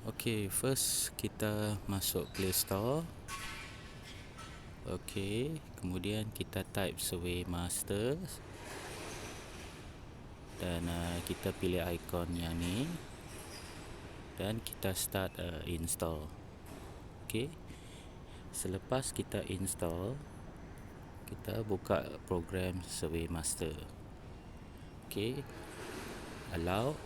Okay, first kita masuk Play Store. Okay, kemudian kita type Survey Master dan kita pilih ikon yang ni dan kita start install. Okay, selepas kita install, kita buka program Survey Master. Okay, allow.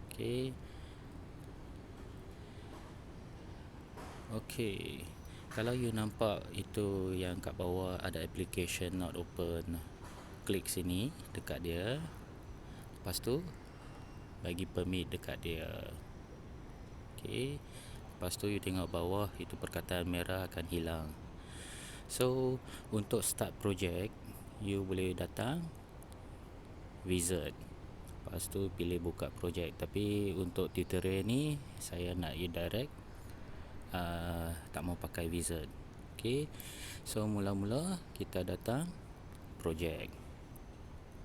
Okay. Okay, kalau you nampak itu yang kat bawah ada application not open, klik sini dekat dia. Lepas tu bagi permit dekat dia. Okay, lepas tu you tengok bawah itu perkataan merah akan hilang. So untuk start project, you boleh datang wizard, lepas tu pilih buka project. Tapi untuk tutorial ni saya nak you direct, tak mau pakai wizard. Okay, so mula-mula kita datang project.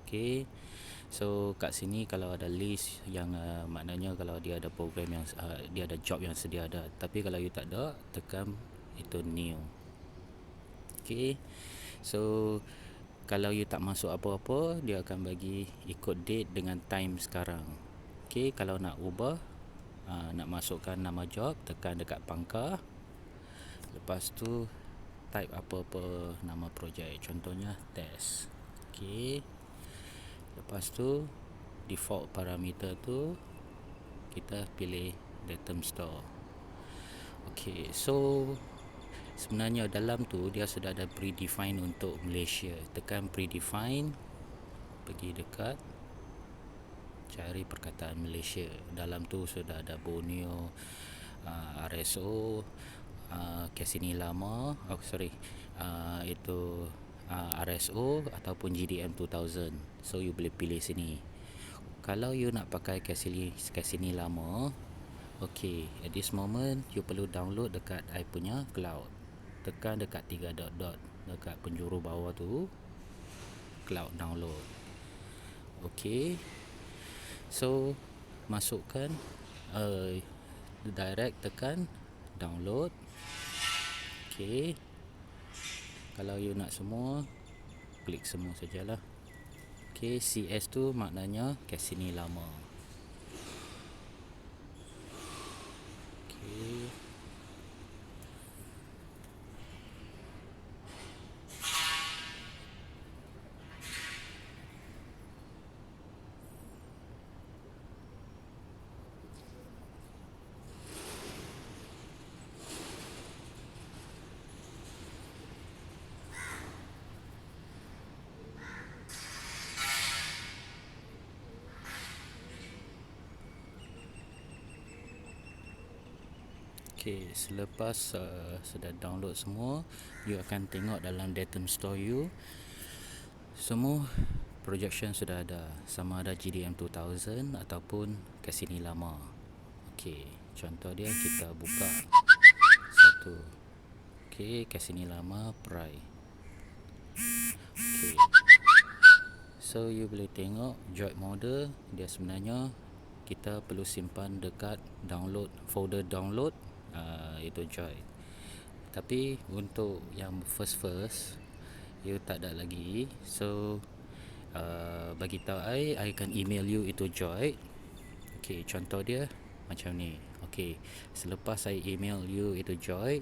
Okay, so kat sini kalau ada list yang maknanya kalau dia ada program yang dia ada job yang sedia ada. Tapi kalau you tak ada, tekan itu new. Okay, so kalau you tak masuk apa-apa, dia akan bagi ikut date dengan time sekarang. Okay, kalau nak ubah, nak masukkan nama job, tekan dekat pangkar. Lepas tu type apa-apa nama projek, contohnya test. Okay, lepas tu default parameter tu kita pilih datum store. Okay, so sebenarnya dalam tu dia sudah ada predefine untuk Malaysia. Tekan predefine, pergi dekat cari perkataan Malaysia. Dalam tu sudah ada Borneo, RSO, Kesini Lama, itu RSO ataupun GDM 2000. So you boleh pilih sini. Kalau you nak pakai Kesini Lama, okay, at this moment you perlu download dekat I punya cloud. Tekan dekat 3 dot dekat penjuru bawah tu, cloud download. Okay, so masukkan direct, tekan download. Okay, kalau you nak semua, klik semua sajalah. Okay, CS tu maknanya Kesini Lama. Okay, okay, selepas sudah download semua, you akan tengok dalam datum store you semua projection sudah ada, sama ada GDM 2000 ataupun Kesini Lama. Okay, contoh dia kita buka satu. Okay, Kesini Lama Prai. Okay, so you boleh tengok job model dia sebenarnya kita perlu simpan dekat download, folder download, itu joy. Tapi untuk yang first you tak ada lagi. So bagi tahu I akan email you itu joy. Okay, contoh dia macam ni. Okay, selepas saya email you itu joy,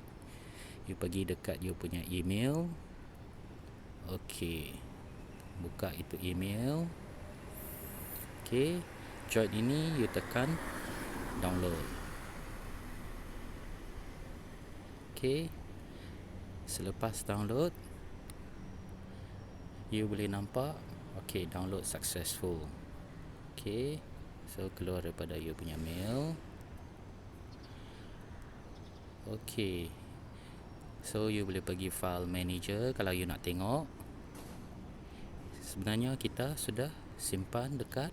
you pergi dekat you punya email. Okay, buka itu email. Okay, joy ini you tekan download. Okay, selepas download, you boleh nampak okay, download successful. Okay, so keluar daripada you punya mail. Okay, so you boleh pergi file manager kalau you nak tengok. Sebenarnya kita sudah simpan dekat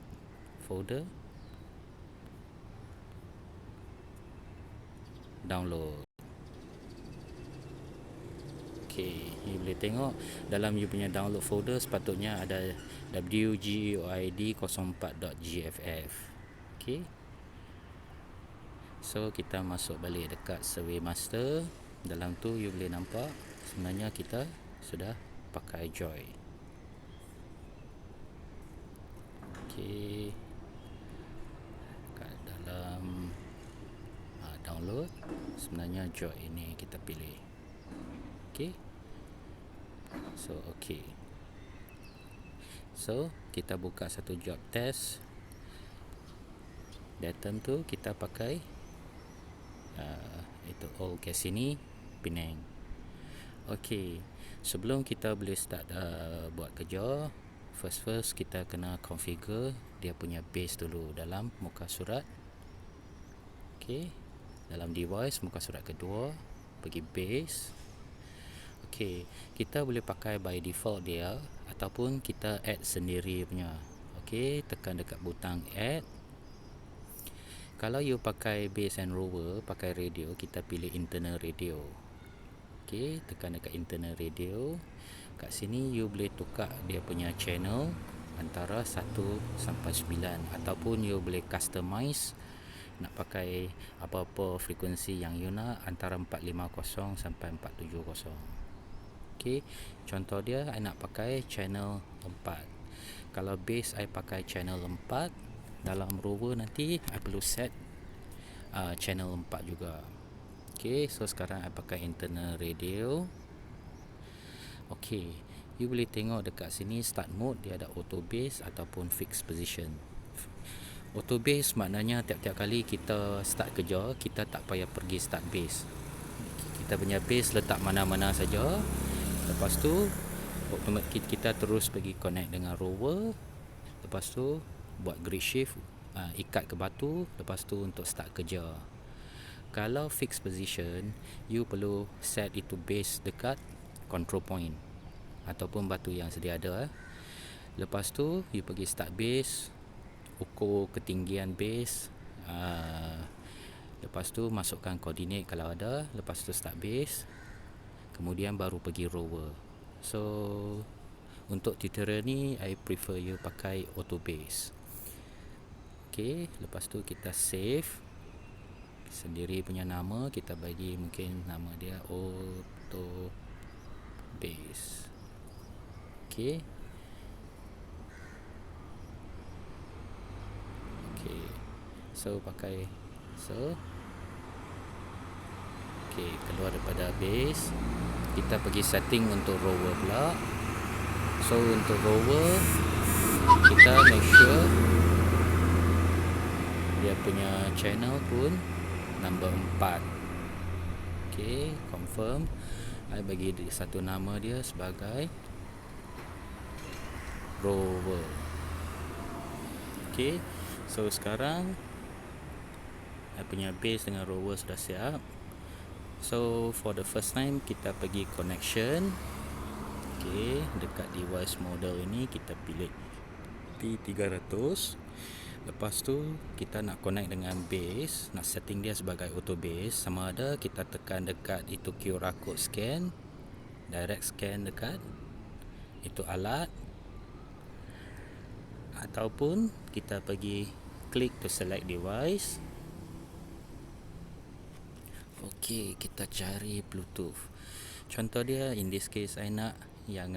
folder download. Okay, you boleh tengok dalam you punya download folder sepatutnya ada wgoid04.gff. Okay, so kita masuk balik dekat survey master. Dalam tu you boleh nampak sebenarnya kita sudah pakai Joy. Okay, kat dalam download sebenarnya Joy ini kita pilih. Okay, so okay, so kita buka satu job test. Datum tu kita pakai itu Old Casini, Penang. Okay, sebelum kita boleh start buat kerja, first kita kena configure dia punya base dulu dalam muka surat. Okay, dalam device muka surat kedua, pergi base. Okay, kita boleh pakai by default dia ataupun kita add sendiri punya. Okay, tekan dekat butang add. Kalau you pakai base and rover, pakai radio, kita pilih internal radio. Okay, tekan dekat internal radio. Kat sini you boleh tukar dia punya channel antara 1 sampai 9 ataupun you boleh customize nak pakai apa-apa frekuensi yang you nak antara 450 sampai 470. Okay, contoh dia I nak pakai channel 4. Kalau base I pakai channel 4, dalam rover nanti I perlu set channel 4 juga. Okay, so sekarang I pakai internal radio. Okay, you boleh tengok dekat sini start mode dia ada auto base ataupun fixed position. Auto base maknanya tiap-tiap kali kita start kerja, kita tak payah pergi start base. Kita punya base letak mana-mana saja. Lepas tu kita terus pergi connect dengan rover. Lepas tu buat grid shift, ikat ke batu. Lepas tu untuk start kerja. Kalau fixed position, you perlu set itu base dekat control point ataupun batu yang sedia ada. Lepas tu you pergi start base, ukur ketinggian base, lepas tu masukkan koordinat kalau ada. Lepas tu start base, kemudian baru pergi rover. So untuk tutorial ni I prefer you pakai auto base. Okay, lepas tu kita save sendiri punya nama. Kita bagi mungkin nama dia auto base. Okay, okay, so pakai okay, keluar daripada base, kita pergi setting untuk rover pula. So untuk rover kita make sure dia punya channel pun number 4. Okay, confirm. I bagi satu nama dia sebagai rover. Okay, so sekarang I punya base dengan rover sudah siap. So for the first time kita pergi connection. Okay, dekat device model ini kita pilih T300. Lepas tu kita nak connect dengan base, nak setting dia sebagai auto base. Sama ada kita tekan dekat itu QR code scan, direct scan dekat itu alat, ataupun kita pergi klik to select device. Okay, kita cari Bluetooth. Contoh dia, in this case I nak yang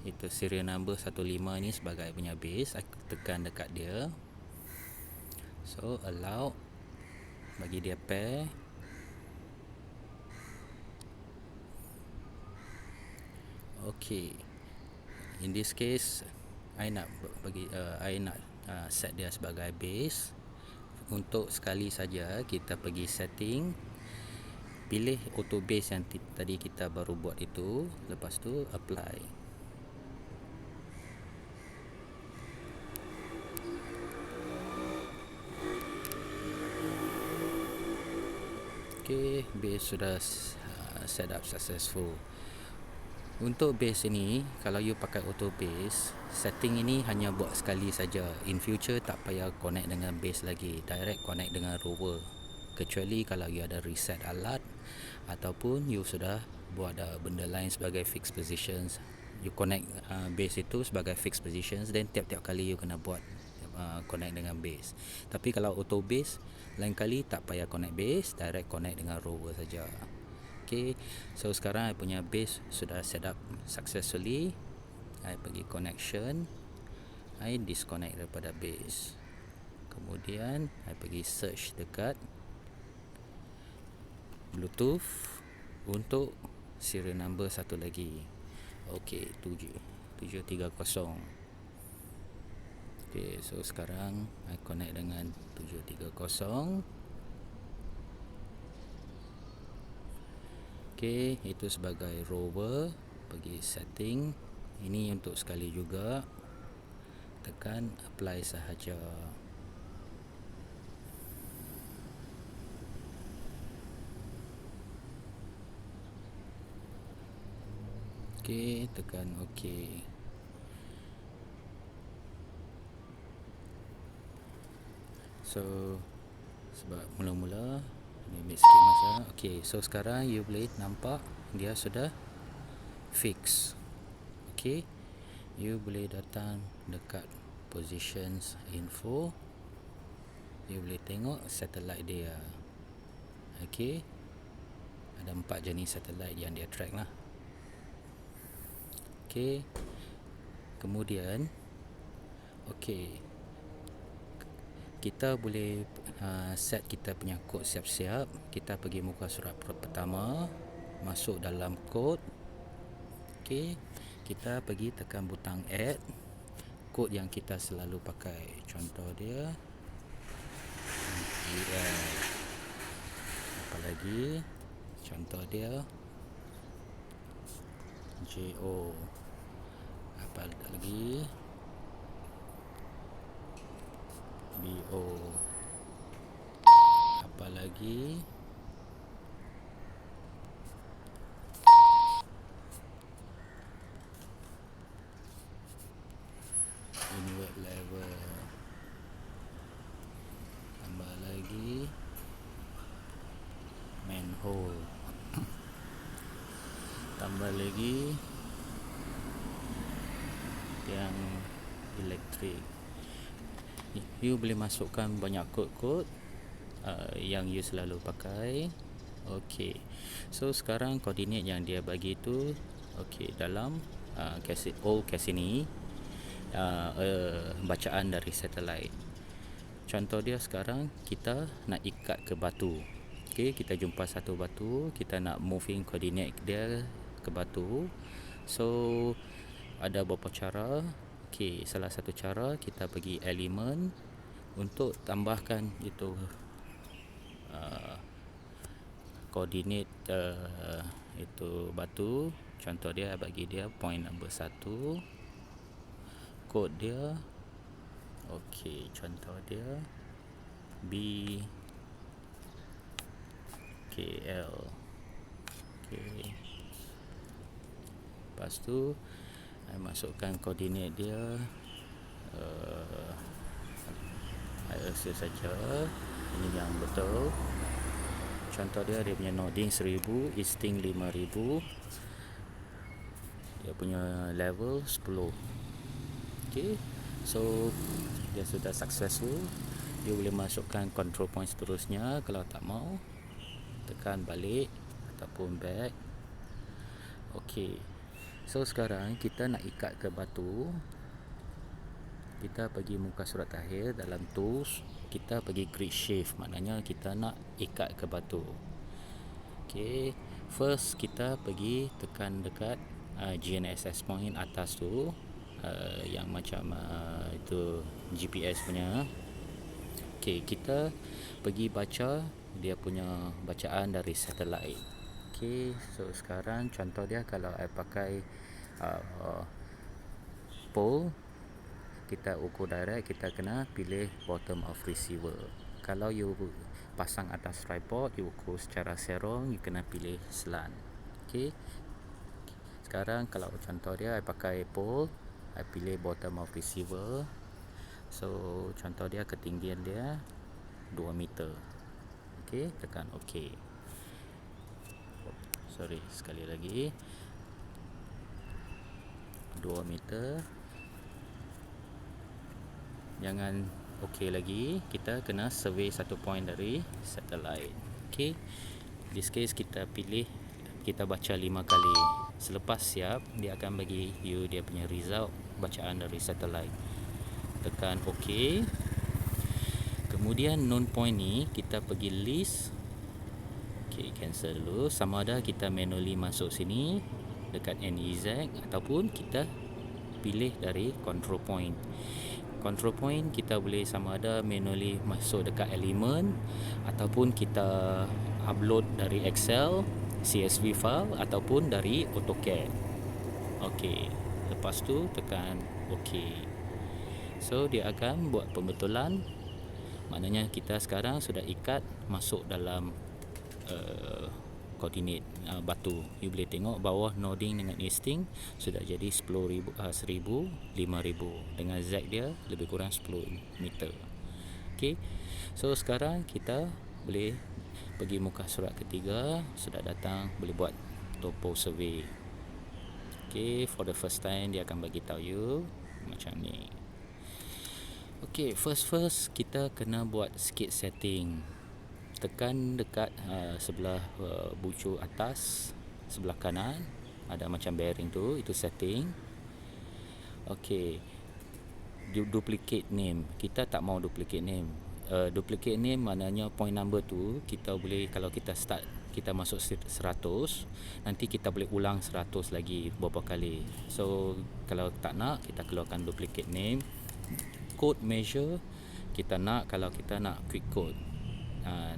itu serial number 15 ni sebagai punya base. I tekan dekat dia. So allow, bagi dia pair. Okay, in this case I nak bagi set dia sebagai base. Untuk sekali saja kita pergi setting, pilih auto base yang tadi kita baru buat itu. Lepas tu apply. Okay, base sudah set up successful. Untuk base ini, kalau you pakai auto base, setting ini hanya buat sekali saja. In future tak payah connect dengan base lagi, direct connect dengan rover. Kecuali kalau you ada reset alat ataupun you sudah buat benda lain sebagai fixed positions. You connect base itu sebagai fixed positions, then tiap-tiap kali you kena buat connect dengan base. Tapi kalau auto base, lain kali tak payah connect base, direct connect dengan rover saja. Okay, so sekarang I punya base sudah set up successfully. I pergi connection, I disconnect daripada base. Kemudian I pergi search dekat Bluetooth untuk serial number satu lagi. Okay, 730. Okay, so sekarang I connect dengan 730. Okay, itu sebagai rover. Pergi setting. Ini untuk sekali juga. Tekan apply sahaja. Okay, tekan OK. So sebab mula-mula ni ambil sikit masa. Okay, so sekarang you boleh nampak dia sudah fix. Okay, you boleh datang dekat positions info. You boleh tengok satellite dia. Okay, ada 4 jenis satellite yang dia track lah. Okay, kemudian okay, kita boleh set kita punya kod siap-siap. Kita pergi muka surat pertama, masuk dalam kod. Okay, kita pergi tekan butang add kod yang kita selalu pakai. Contoh dia apa lagi, contoh dia JO, apa lagi, BO, apa lagi, inward level, tambah lagi manhole, tambah lagi yang elektrik. You boleh masukkan banyak kod-kod yang you selalu pakai. Okay, so sekarang koordinat yang dia bagi tu okay, dalam old Cassini, bacaan dari satellite. Contoh dia sekarang kita nak ikat ke batu. Okay, kita jumpa satu batu, kita nak moving koordinat dia ke batu. So ada beberapa cara. Okay, salah satu cara kita pergi element untuk tambahkan itu koordinat itu batu. Contoh dia bagi dia point number 1, kod dia. Okay, contoh dia B KL. Okay, lepas tu I masukkan koordinat dia. I rasa saja ini yang betul. Contoh dia punya noding 1000, easting 5000, dia punya level 10. Okay, so dia sudah successful. Dia boleh masukkan control point seterusnya. Kalau tak mau, tekan balik ataupun back. Okay, so sekarang kita nak ikat ke batu. Kita pergi muka surat akhir, dalam tools kita pergi grid shift, maknanya kita nak ikat ke batu. Okay, first kita pergi tekan dekat GNSS point atas tu, yang macam itu GPS punya. Okay, kita pergi baca dia punya bacaan dari satellite. Okay, so sekarang contoh dia kalau I pakai pole, kita ukur direct, kita kena pilih bottom of receiver. Kalau you pasang atas tripod, you ukur secara serong, you kena pilih slant. Okay, sekarang kalau contoh dia I pakai pole, I pilih bottom of receiver. So contoh dia ketinggian dia 2 meter. Okay, tekan OK. Sorry, sekali lagi 2 meter. Jangan okey lagi, kita kena survey satu point dari satellite. Okey, this case kita pilih, kita baca 5 kali. Selepas siap, dia akan bagi you dia punya result bacaan dari satellite. Tekan OK. Kemudian non point ni kita pergi list. Okay, cancel dulu. Sama ada kita manually masuk sini dekat NEZ ataupun kita pilih dari control point. Control point kita boleh sama ada manually masuk dekat element ataupun kita upload dari Excel, CSV file ataupun dari AutoCAD. Okey, lepas tu tekan OK. So dia akan buat pembetulan. Maknanya kita sekarang sudah ikat masuk dalam koordinat batu. You boleh tengok bawah noding dengan easting sudah jadi 10,000, 1,000, 5,000 dengan Z dia lebih kurang 10 meter. Okey. So sekarang kita boleh pergi muka surat ketiga, sudah datang, boleh buat topo survey. Okey, for the first time dia akan bagi tahu you macam ni. Okey, first kita kena buat sikit setting. Tekan dekat sebelah bucu atas sebelah kanan ada macam bearing tu, itu setting. Okey, duplicate name, kita tak mau duplicate name. Duplicate name maknanya point number tu kita boleh, kalau kita start kita masuk 100, nanti kita boleh ulang 100 lagi beberapa kali. So kalau tak nak, kita keluarkan duplicate name. Code measure kita nak, kalau kita nak quick code,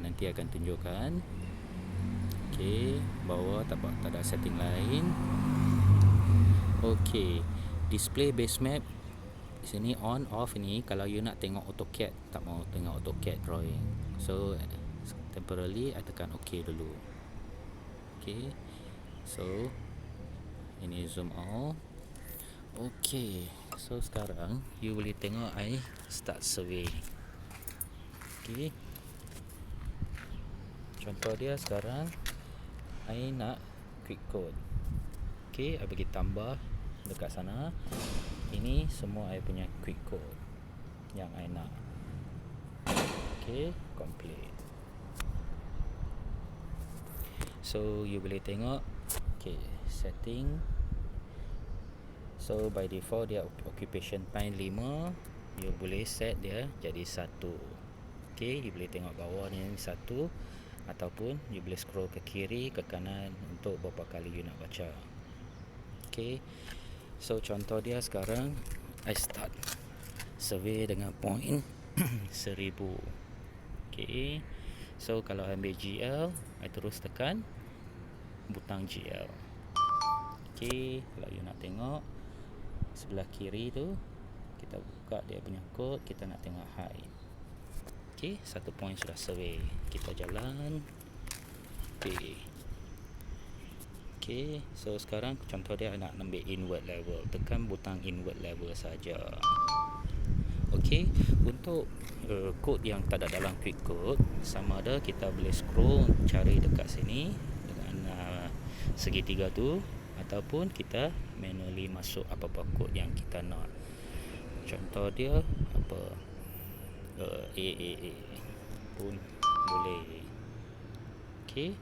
nanti akan tunjukkan. Okey, bawah tak ada setting lain. Okey, display base map sini on off ni kalau you nak tengok AutoCAD, tak mau tengok AutoCAD drawing. So temporarily I tekan OK dulu. Okey, so ini zoom out. Okey, so sekarang you boleh tengok I start survey. Okey, contoh dia sekarang I nak quick code. Okey, I bagi tambah dekat sana. Ini semua I punya quick code yang I nak. Okey, complete. So you boleh tengok. Okey, setting. So by default dia occupation time 5. You boleh set dia jadi 1. Okey, you boleh tengok bawah ni 1, ataupun you boleh scroll ke kiri ke kanan untuk berapa kali you nak baca. Okey, so contoh dia sekarang I start survey dengan point 1,000. Okey, so kalau ambil GL, I terus tekan butang GL. Okey, kalau you nak tengok sebelah kiri tu, kita buka dia punya code, kita nak tengok height. Okey, 1 point sudah survey. Kita jalan. Okey, so sekarang contoh dia nak ambil inward level, tekan butang inward level saja. Okey, untuk kod yang tak ada dalam quick code, sama ada kita boleh scroll cari dekat sini dengan segitiga tu, ataupun kita manually masuk apa-apa kod yang kita nak. Contoh dia apa, AAA pun boleh. Okey,